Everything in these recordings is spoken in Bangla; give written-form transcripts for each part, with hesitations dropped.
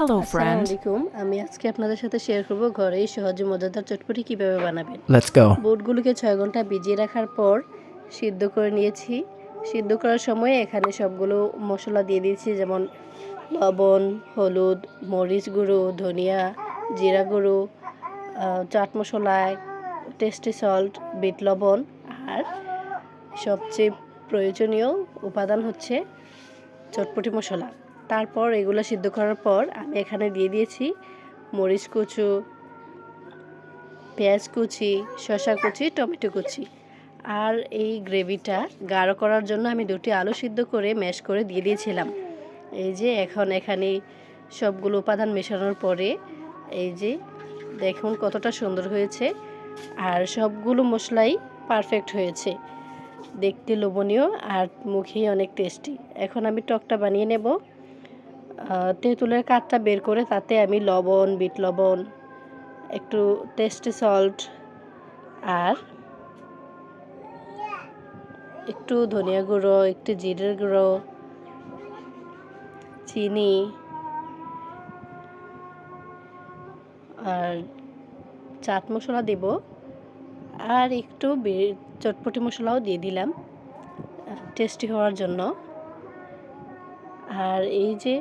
Hello আসসালামু friend, আলাইকুম। আমি আজকে আপনাদের সাথে শেয়ার করব ঘরেই সহজে মজাদার চটপটি কিভাবে বানাবেন। let's go. বুটগুলোকে 6 ঘন্টা ভিজিয়ে রাখার পর সিদ্ধ করে নিয়েছি। সিদ্ধ করার সময় এখানে সবগুলো মশলা দিয়ে দিয়েছি, যেমন লবণ, হলুদ, মরিচ গুঁড়ো, ধনিয়া, জিরা গুঁড়ো, chaat masala, tasty salt, bit লবণ, আর সবচেয়ে প্রয়োজনীয় উপাদান হচ্ছে চটপটি মশলা। তারপর এগুলো সিদ্ধ করার পর আমি এখানে দিয়ে দিয়েছি মরিচ কুচু, পেঁয়াজ কুচি, শসা কুচি, টমেটো কুচি। আর এই গ্রেভিটা গাঢ় করার জন্য আমি 2টি আলু সিদ্ধ করে ম্যাশ করে দিয়ে দিয়েছিলাম। এই যে এখন এখানে সবগুলো উপাদান মেশানোর পরে এই যে দেখুন কতটা সুন্দর হয়েছে, আর সবগুলো মশলাই পারফেক্ট হয়েছে, দেখতে লোভনীয় আর মুখেই অনেক টেস্টি। এখন আমি টকটা বানিয়ে নেব। তেঁতুলের কাঠটা বের করে তাতে আমি লবণ, বিট লবণ, একটু টেস্টি সল্ট, আর একটু ধনিয়া গুঁড়ো, একটু জিরের গুঁড়ো, চিনি আর চাট মশলা দেব, আর একটু চটপটি মশলাও দিয়ে দিলাম টেস্টি হওয়ার জন্য। আর এই যে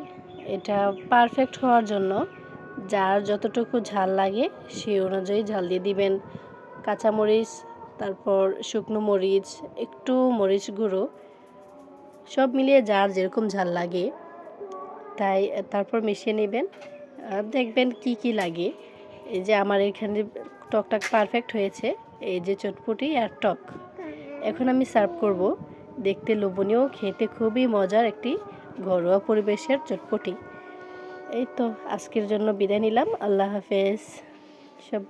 এটা পারফেক্ট হওয়ার জন্য যার যতটুকু ঝাল লাগে সেই অনুযায়ী ঝাল দিয়ে দিবেন। কাঁচামরিচ, তারপর শুকনো মরিচ, একটু মরিচ গুঁড়ো, সব মিলিয়ে যার যেরকম ঝাল লাগে তাই তারপর মিশিয়ে নেবেন। দেখবেন কি কি লাগে। এই যে আমার এখানে টকটা পারফেক্ট হয়েছে, এই যে চটপটি আর টক। এখন আমি সার্ভ করব। দেখতে লোভনীয়, খেতে খুবই মজার একটি ঘরোয়া পরিবেশের চটপটি। এই তো আজকের জন্য বিদায় নিলাম। আল্লাহ হাফেজ। সব